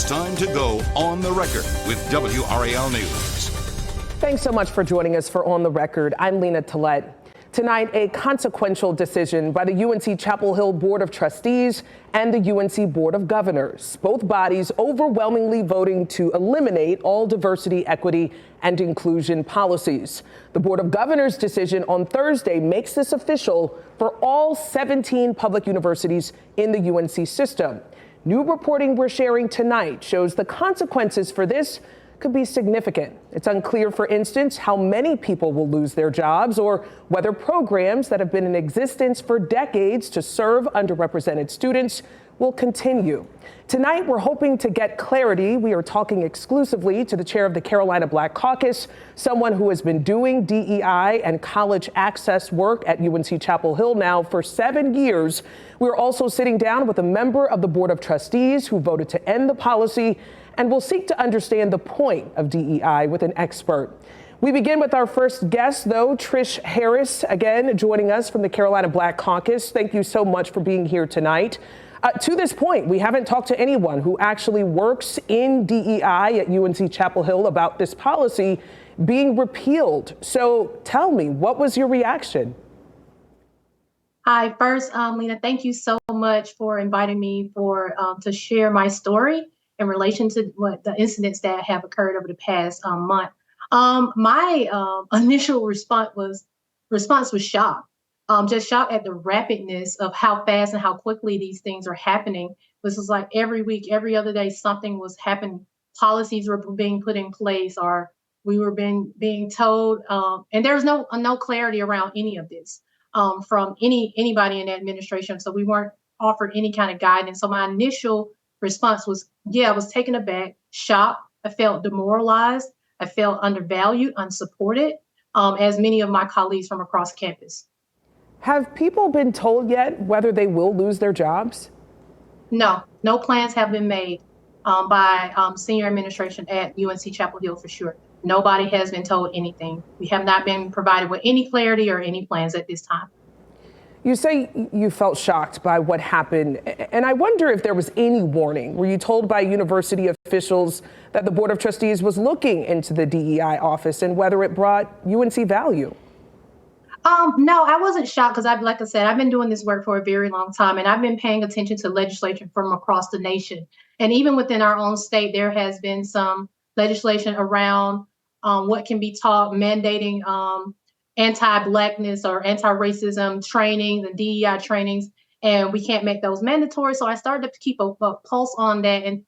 It's time to go on the record with WRAL News. Thanks so much for joining us for On the Record. I'm Lena Tillett. Tonight, a consequential decision by the UNC Chapel Hill Board of Trustees and the UNC Board of Governors, both bodies overwhelmingly voting to eliminate all diversity, equity, and inclusion policies. The Board of Governors' decision on Thursday makes this official for all 17 public universities in the UNC system. New reporting we're sharing tonight shows the consequences for this could be significant. It's unclear, for instance, how many people will lose their jobs or whether programs that have been in existence for decades to serve underrepresented students will continue. Tonight, we're hoping to get clarity. We are talking exclusively to the chair of the Carolina Black Caucus, someone who has been doing DEI and college access work at UNC Chapel Hill now for 7 years. We're also sitting down with a member of the Board of Trustees who voted to end the policy, and we'll seek to understand the point of DEI with an expert. We begin with our first guest, though, Trish Harris, again, joining us from the Carolina Black Caucus. Thank you so much for being here tonight. To this point, we haven't talked to anyone who actually works in DEI at UNC Chapel Hill about this policy being repealed. So tell me, what was your reaction? Hi, first, Lena, thank you so much for inviting me to share my story in relation to what the incidents that have occurred over the past month. My initial response was shock. Just shocked at the rapidness of how fast and how quickly these things are happening. This was like every week, every other day, something was happening. Policies were being put in place, or we were being told, and there was no clarity around any of this from anybody in the administration. So we weren't offered any kind of guidance. So my initial response was, I was taken aback, shocked. I felt demoralized. I felt undervalued, unsupported, as many of my colleagues from across campus. Have people been told yet whether they will lose their jobs? No plans have been made by senior administration at UNC Chapel Hill for sure. Nobody has been told anything. We have not been provided with any clarity or any plans at this time. You say you felt shocked by what happened, and I wonder if there was any warning. Were you told by university officials that the Board of Trustees was looking into the DEI office and whether it brought UNC value? No, I wasn't shocked because like I said, I've been doing this work for a very long time, and I've been paying attention to legislation from across the nation. And even within our own state, there has been some legislation around what can be taught, mandating anti-Blackness or anti-racism trainings and DEI trainings, and we can't make those mandatory. So I started to keep a pulse on that and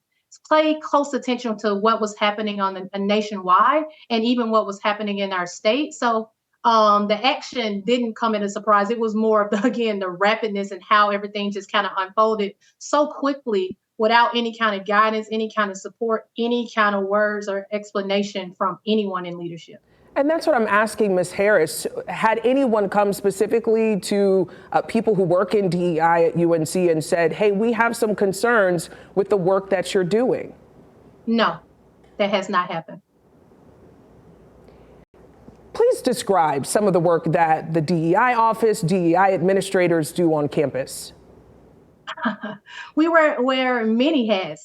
pay close attention to what was happening on a nationwide and even what was happening in our state. So the action didn't come as a surprise. It was more of the rapidness and how everything just kind of unfolded so quickly without any kind of guidance, any kind of support, any kind of words or explanation from anyone in leadership. And that's what I'm asking, Ms. Harris. Had anyone come specifically to people who work in DEI at UNC and said, hey, we have some concerns with the work that you're doing? No, that has not happened. Please describe some of the work that the DEI office, DEI administrators do on campus. We wear many hats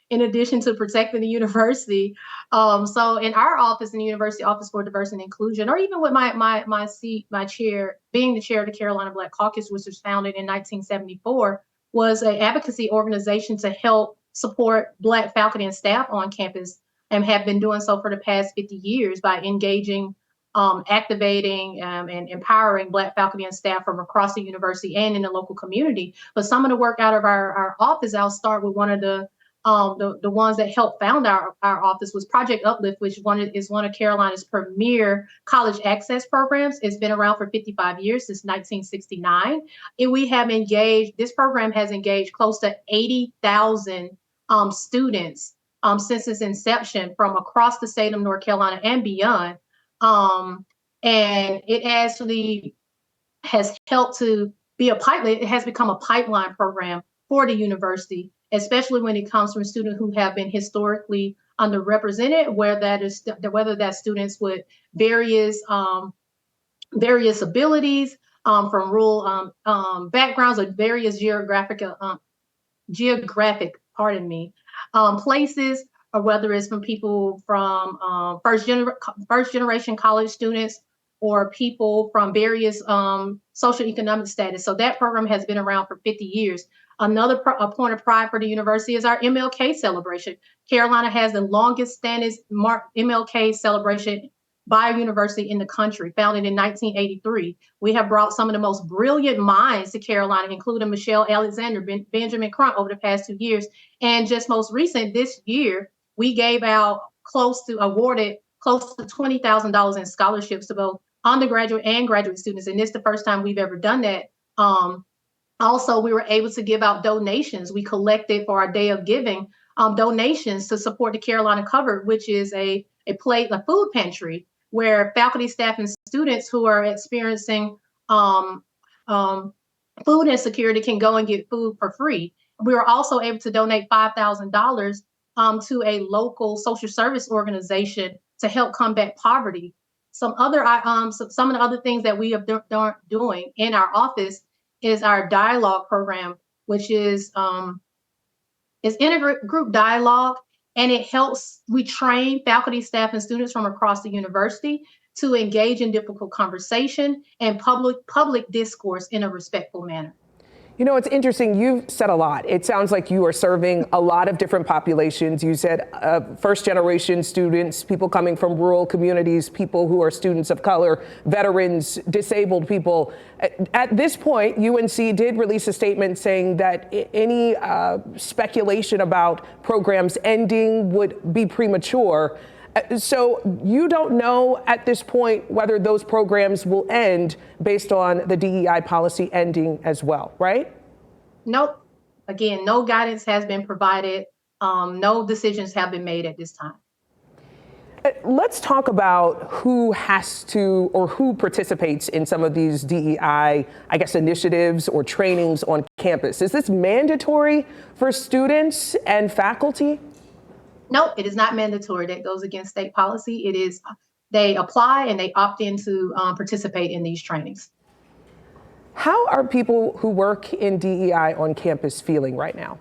in addition to protecting the university. So in our office, in the University Office for Diversity and Inclusion, or even with my seat, my chair, being the chair of the Carolina Black Caucus, which was founded in 1974, was an advocacy organization to help support Black faculty and staff on campus, and have been doing so for the past 50 years by engaging, activating, and empowering Black faculty and staff from across the university and in the local community. But some of the work out of our office, I'll start with one of the ones that helped found our office was Project Uplift, which is one of Carolina's premier college access programs. It's been around for 55 years, since 1969. And this program has engaged close to 80,000 students since its inception from across the state of North Carolina and beyond. And it actually has helped to be it has become a pipeline program for the university, especially when it comes from students who have been historically underrepresented, whether that's students with various abilities, from rural backgrounds or various geographic, places, or whether it's from people from first generation college students or people from various socioeconomic status. So that program has been around for 50 years. Another a point of pride for the university is our MLK celebration. Carolina has the longest standing MLK celebration by a university in the country, founded in 1983. We have brought some of the most brilliant minds to Carolina, including Michelle Alexander, Benjamin Crump over the past 2 years. And just most recent this year, we awarded close to $20,000 in scholarships to both undergraduate and graduate students. And this is the first time we've ever done that. Also, we were able to give out donations. We collected for our Day of Giving donations to support the Carolina Covered, which is a food pantry where faculty, staff, and students who are experiencing food insecurity can go and get food for free. We were also able to donate $5,000 to a local social service organization to help combat poverty. Some of the other things that we are doing in our office is our dialogue program, which is intergroup dialogue, and we train faculty, staff, and students from across the university to engage in difficult conversation and public discourse in a respectful manner. You know, it's interesting. You've said a lot. It sounds like you are serving a lot of different populations. You said first generation students, people coming from rural communities, people who are students of color, veterans, disabled people. At this point, UNC did release a statement saying that any speculation about programs ending would be premature. So you don't know at this point whether those programs will end based on the DEI policy ending as well, right? Nope. Again, no guidance has been provided. No decisions have been made at this time. Let's talk about who has to or who participates in some of these DEI, I guess, initiatives or trainings on campus. Is this mandatory for students and faculty? No, it is not mandatory. That goes against state policy. It is, they apply and they opt in to participate in these trainings. How are people who work in DEI on campus feeling right now?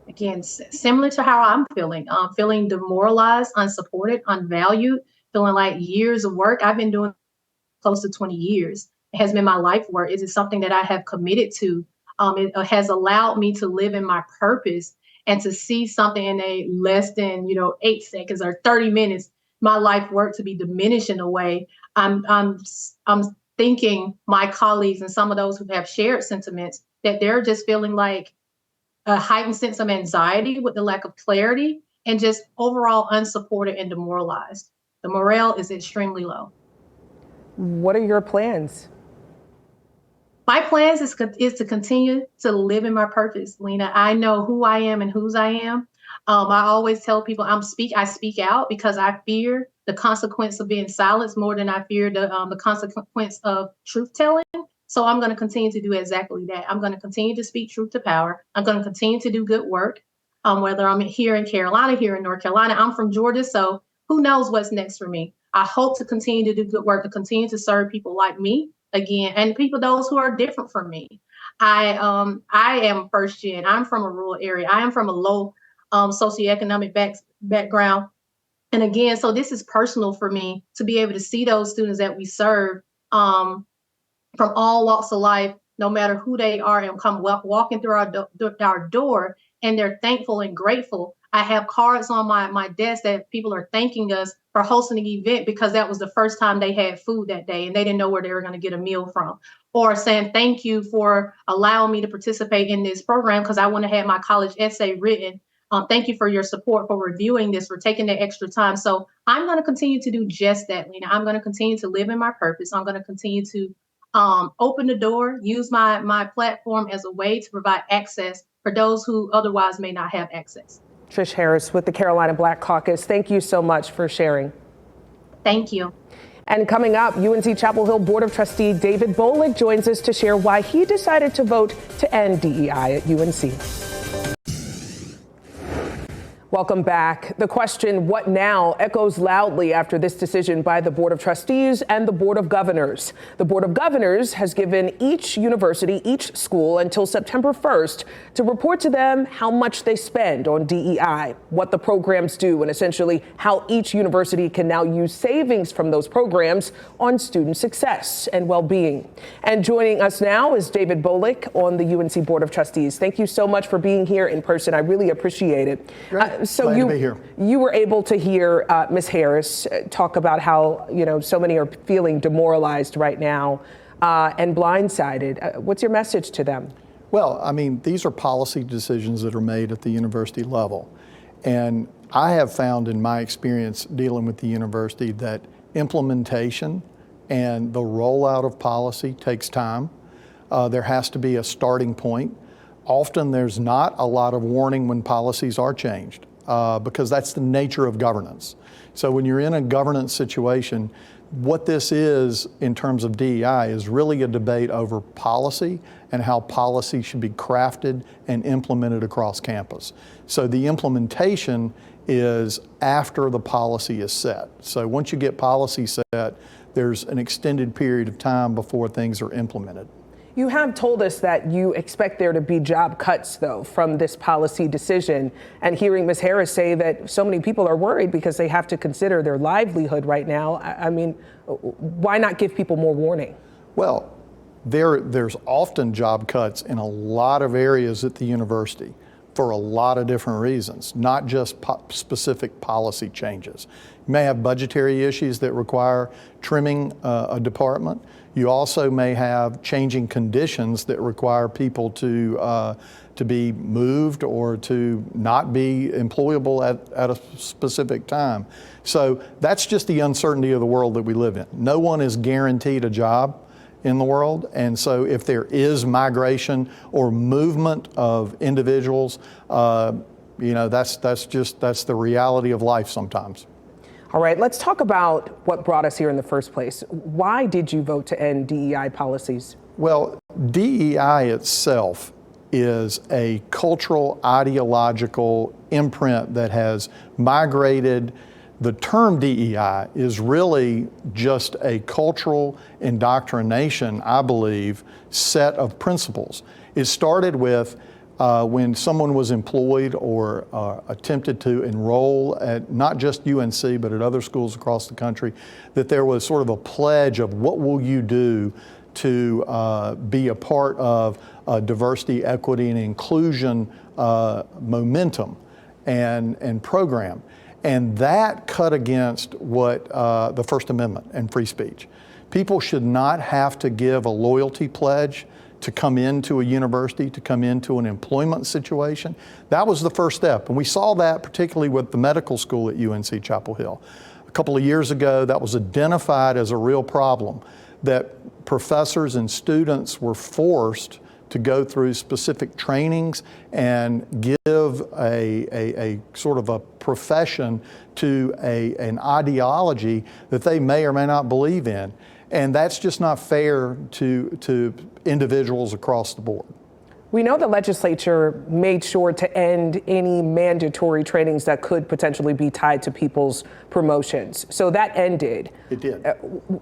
Again, similar to how I'm feeling demoralized, unsupported, unvalued, feeling like years of work. I've been doing close to 20 years. It has been my life work. It is something that I have committed to. It has allowed me to live in my purpose. And to see something in a less than 8 seconds or 30 minutes, my life work to be diminished in a way, I'm thinking my colleagues and some of those who have shared sentiments that they're just feeling like a heightened sense of anxiety with the lack of clarity and just overall unsupported and demoralized. The morale is extremely low. What are your plans? My plans is to continue to live in my purpose, Lena. I know who I am and whose I am. I always tell people I speak out because I fear the consequence of being silenced more than I fear the consequence of truth telling. So I'm going to continue to do exactly that. I'm going to continue to speak truth to power. I'm going to continue to do good work, whether I'm here in Carolina, here in North Carolina. I'm from Georgia, so who knows what's next for me. I hope to continue to do good work, to continue to serve people like me. Again, and those who are different from me. I am first gen. I'm from a rural area. I am from a low socioeconomic background. And again, so this is personal for me to be able to see those students that we serve from all walks of life, no matter who they are, and come walking through our door, and they're thankful and grateful. I have cards on my desk that people are thanking us for hosting an event because that was the first time they had food that day and they didn't know where they were going to get a meal from, or saying thank you for allowing me to participate in this program because I want to have my college essay written. Thank you for your support, for reviewing this, for taking the extra time. So I'm going to continue to do just that, Lena. I'm going to continue to live in my purpose. I'm going to continue to open the door, use my platform as a way to provide access for those who otherwise may not have access. Trish Harris with the Carolina Black Caucus, thank you so much for sharing. Thank you. And coming up, UNC Chapel Hill Board of Trustee David Boliek joins us to share why he decided to vote to end DEI at UNC. Welcome back. The question, what now, echoes loudly after this decision by the Board of Trustees and the Board of Governors. The Board of Governors has given each university, each school until September 1st to report to them how much they spend on DEI, what the programs do, and essentially how each university can now use savings from those programs on student success and well-being. And joining us now is David Boliek on the UNC Board of Trustees. Thank you so much for being here in person. I really appreciate it. So Glad to be here. You were able to hear Ms. Harris talk about how, so many are feeling demoralized right now and blindsided. What's your message to them? Well, I mean, these are policy decisions that are made at the university level. And I have found in my experience dealing with the university that implementation and the rollout of policy takes time. There has to be a starting point. Often there's not a lot of warning when policies are changed. Because that's the nature of governance. So when you're in a governance situation, what this is in terms of DEI is really a debate over policy and how policy should be crafted and implemented across campus. So the implementation is after the policy is set. So once you get policy set, there's an extended period of time before things are implemented. You have told us that you expect there to be job cuts, though, from this policy decision. And hearing Ms. Harris say that so many people are worried because they have to consider their livelihood right now, I mean, why not give people more warning? Well, there's often job cuts in a lot of areas at the university for a lot of different reasons, not just specific policy changes. You may have budgetary issues that require trimming a department. You also may have changing conditions that require people to be moved or to not be employable at a specific time. So that's just the uncertainty of the world that we live in. No one is guaranteed a job in the world, and so if there is migration or movement of individuals, that's the reality of life sometimes. All right, let's talk about what brought us here in the first place. Why did you vote to end DEI policies? Well, DEI itself is a cultural, ideological imprint that has migrated. The term DEI is really just a cultural indoctrination, I believe, set of principles. It started with when someone was employed or attempted to enroll at not just UNC, but at other schools across the country, that there was sort of a pledge of what will you do to be a part of diversity, equity, and inclusion momentum and program. And that cut against what the First Amendment and free speech. People should not have to give a loyalty pledge to come into a university, to come into an employment situation. That was the first step. And we saw that particularly with the medical school at UNC Chapel Hill. A couple of years ago, that was identified as a real problem, that professors and students were forced to go through specific trainings and give a sort of a profession to an ideology that they may or may not believe in. And that's just not fair to individuals across the board. We know the legislature made sure to end any mandatory trainings that could potentially be tied to people's promotions. So that ended. It did.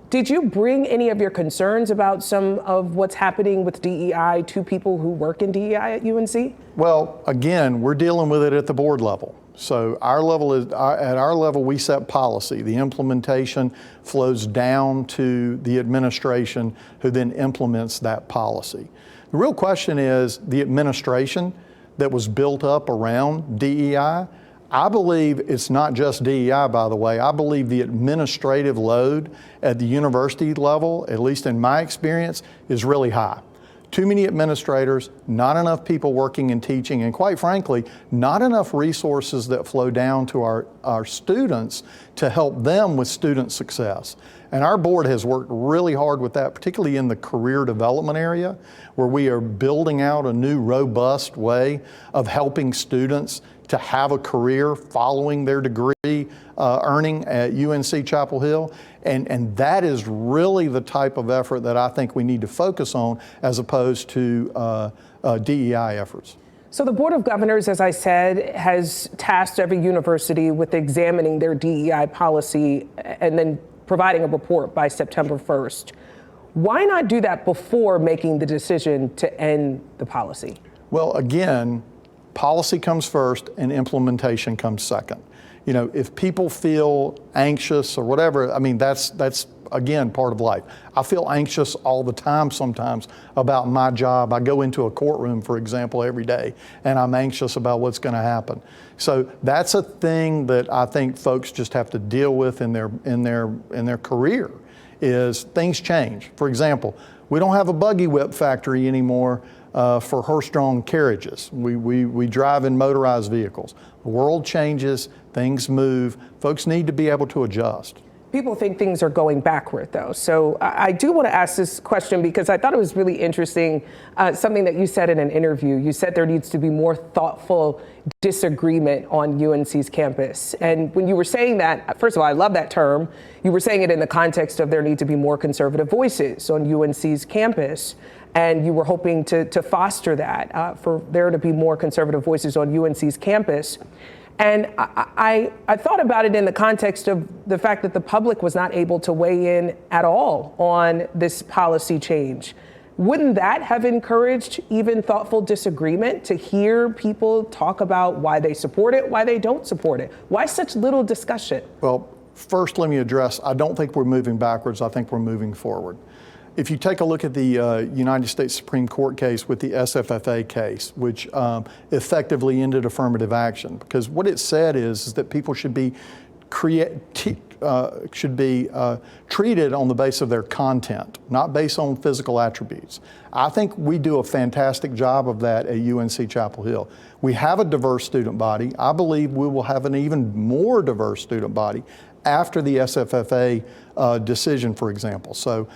Did you bring any of your concerns about some of what's happening with DEI to people who work in DEI at UNC? Well, again, we're dealing with it at the board level. So our level is, at our level, we set policy. The implementation flows down to the administration, who then implements that policy. The real question is the administration that was built up around DEI. I believe it's not just DEI, by the way. I believe the administrative load at the university level, at least in my experience, is really high. Too many administrators, not enough people working and teaching, and quite frankly, not enough resources that flow down to our students to help them with student success. And our board has worked really hard with that, particularly in the career development area, where we are building out a new robust way of helping students to have a career following their degree earning at UNC Chapel Hill. And that is really the type of effort that I think we need to focus on as opposed to DEI efforts. So the Board of Governors, as I said, has tasked every university with examining their DEI policy and then providing a report by September 1st. Why not do that before making the decision to end the policy? Well, again, policy comes first and implementation comes second. You know, if people feel anxious or whatever, I mean, that's again, part of life. I feel anxious all the time sometimes about my job. I go into a courtroom, for example, every day, and I'm anxious about what's going to happen. So that's a thing that I think folks just have to deal with in their career, is things change. For example, we don't have a buggy whip factory anymore for horse-drawn carriages. We drive in motorized vehicles. The world changes, things move. Folks need to be able to adjust. People think things are going backward, though. So I do want to ask this question because I thought it was really interesting, something that you said in an interview. You said there needs to be more thoughtful disagreement on UNC's campus. And when you were saying that, first of all, I love that term. You were saying it in the context of there need to be more conservative voices on UNC's campus. And you were hoping to foster that, for there to be more conservative voices on UNC's campus. And I thought about it in the context of the fact that the public was not able to weigh in at all on this policy change. Wouldn't that have encouraged even thoughtful disagreement, to hear people talk about why they support it, why they don't support it? Why such little discussion? Well, first let me address, I don't think we're moving backwards, I think we're moving forward. If you take a look at the United States Supreme Court case with the SFFA case, which effectively ended affirmative action, because what it said is that people should be treated on the basis of their content, not based on physical attributes. I think we do a fantastic job of that at UNC Chapel Hill. We have a diverse student body. I believe we will have an even more diverse student body after the SFFA decision, for example. So,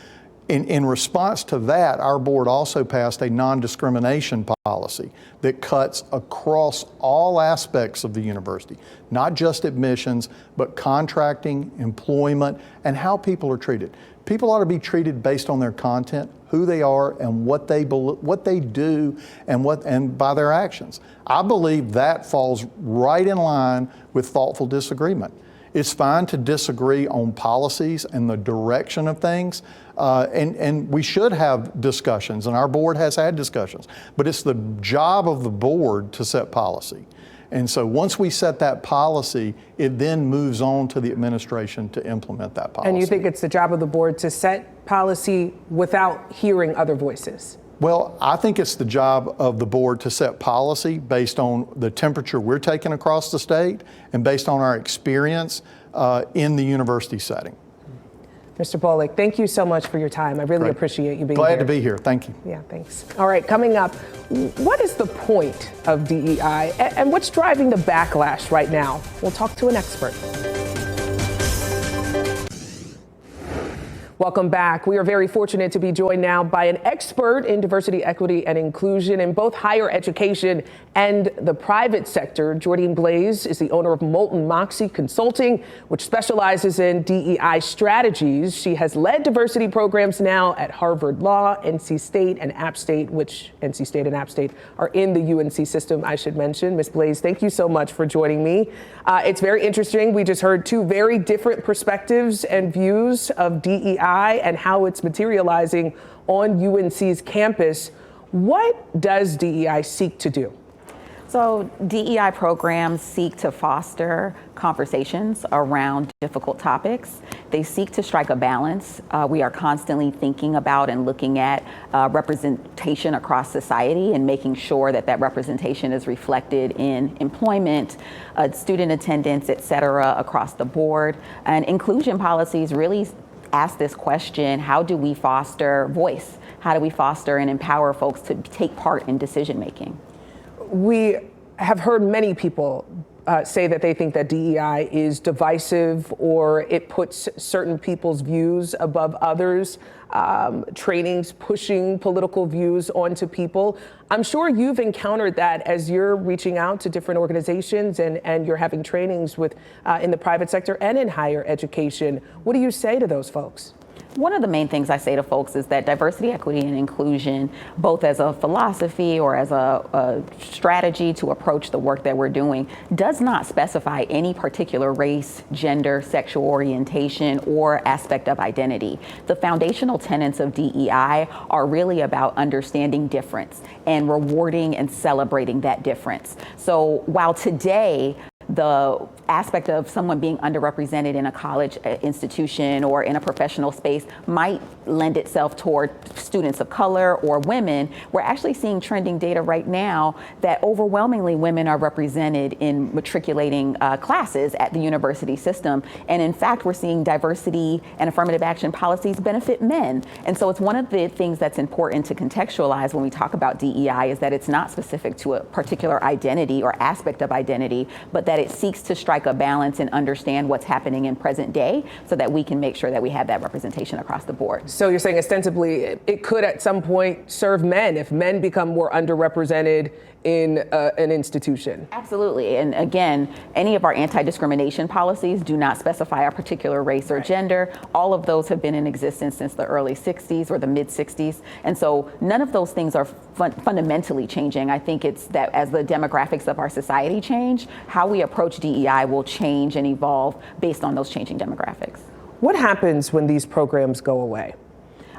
in response to that, our board also passed a non-discrimination policy that cuts across all aspects of the university, not just admissions, but contracting, employment, and how people are treated. People ought to be treated based on their content, who they are, and what they do, and by their actions. I believe that falls right in line with thoughtful disagreement. It's fine to disagree on policies and the direction of things, and we should have discussions, and our board has had discussions, but it's the job of the board to set policy. And so once we set that policy, it then moves on to the administration to implement that policy. And you think it's the job of the board to set policy without hearing other voices? Well, I think it's the job of the board to set policy based on the temperature we're taking across the state and based on our experience in the university setting. Mr. Boliek, thank you so much for your time. I really appreciate you being here. Glad to be here. Thank you. Yeah, thanks. All right, coming up, what is the point of DEI and what's driving the backlash right now? We'll talk to an expert. Welcome back. We are very fortunate to be joined now by an expert in diversity, equity, and inclusion in both higher education and the private sector. Jordine Blaze is the owner of Molten Moxie Consulting, which specializes in DEI strategies. She has led diversity programs now at Harvard Law, NC State, and App State, which NC State and App State are in the UNC system, I should mention. Ms. Blaze, thank you so much for joining me. It's very interesting. We just heard two very different perspectives and views of DEI and how it's materializing on UNC's campus. What does DEI seek to do? So DEI programs seek to foster conversations around difficult topics. They seek to strike a balance. We are constantly thinking about and looking at representation across society and making sure that that representation is reflected in employment, student attendance, et cetera, across the board. And inclusion policies really ask this question: how do we foster voice? How do we foster and empower folks to take part in decision making? We have heard many people say that they think that DEI is divisive, or it puts certain people's views above others, trainings pushing political views onto people. I'm sure you've encountered that as you're reaching out to different organizations and you're having trainings with in the private sector and in higher education. What do you say to those folks? One of the main things I say to folks is that diversity, equity, and inclusion, both as a philosophy or as a strategy to approach the work that we're doing, does not specify any particular race, gender, sexual orientation, or aspect of identity. The foundational tenets of DEI are really about understanding difference and rewarding and celebrating that difference. So while today, the aspect of someone being underrepresented in a college institution or in a professional space might lend itself toward students of color or women, we're actually seeing trending data right now that overwhelmingly women are represented in matriculating classes at the university system. And in fact, we're seeing diversity and affirmative action policies benefit men. And so it's one of the things that's important to contextualize when we talk about DEI is that it's not specific to a particular identity or aspect of identity, but that it seeks to strike a balance and understand what's happening in present day so that we can make sure that we have that representation across the board. So you're saying ostensibly it could at some point serve men if men become more underrepresented in an institution? Absolutely. And again, any of our anti-discrimination policies do not specify a particular race or gender. All of those have been in existence since the early 60s or the mid 60s. And so none of those things are fundamentally changing. I think it's that as the demographics of our society change, how we approach DEI will change and evolve based on those changing demographics. What happens when these programs go away?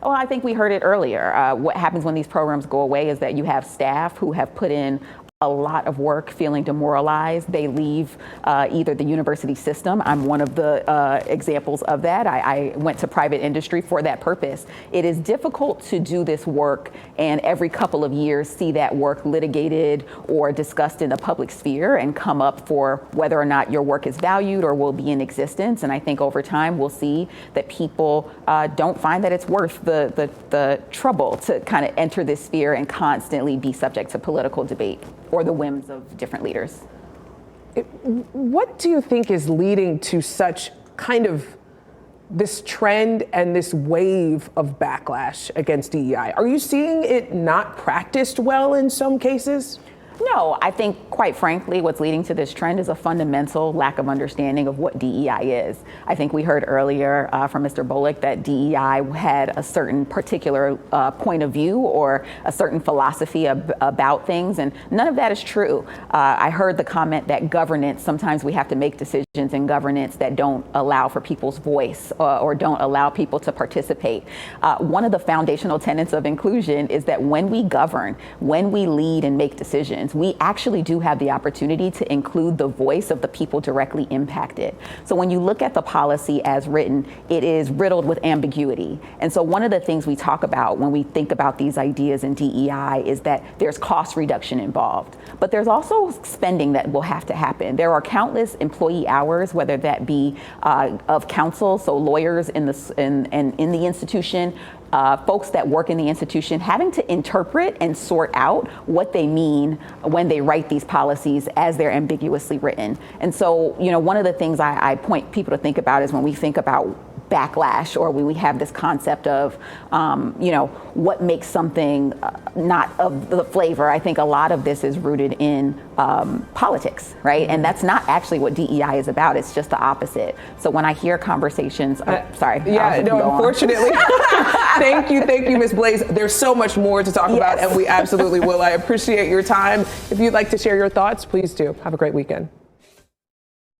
Well, I think we heard it earlier. What happens when these programs go away is that you have staff who have put in a lot of work feeling demoralized. They leave either the university system. I'm one of the examples of that. I went to private industry for that purpose. It is difficult to do this work and every couple of years see that work litigated or discussed in the public sphere and come up for whether or not your work is valued or will be in existence. And I think over time we'll see that people don't find that it's worth the trouble to kind of enter this sphere and constantly be subject to political debate or the whims of different leaders. What do you think is leading to such kind of this trend and this wave of backlash against DEI? Are you seeing it not practiced well in some cases? No, I think, quite frankly, what's leading to this trend is a fundamental lack of understanding of what DEI is. I think we heard earlier from Mr. Boliek that DEI had a certain particular point of view or a certain philosophy about things, and none of that is true. I heard the comment that governance, sometimes we have to make decisions in governance that don't allow for people's voice or don't allow people to participate. One of the foundational tenets of inclusion is that when we govern, when we lead and make decisions, we actually do have the opportunity to include the voice of the people directly impacted. So when you look at the policy as written, it is riddled with ambiguity. And so one of the things we talk about when we think about these ideas in DEI is that there's cost reduction involved, but there's also spending that will have to happen. There are countless employee hours, whether that be of counsel, so lawyers in the institution, folks that work in the institution having to interpret and sort out what they mean when they write these policies as they're ambiguously written. And so, you know, one of the things I point people to think about is when we think about backlash or when we have this concept of, you know, what makes something not of the flavor. I think a lot of this is rooted in politics, right? And that's not actually what DEI is about. It's just the opposite. So when I hear conversations, sorry. Yeah, no, unfortunately. Thank you, Ms. Blaze. There's so much more to talk about, and we absolutely will. I appreciate your time. If you'd like to share your thoughts, please do. Have a great weekend.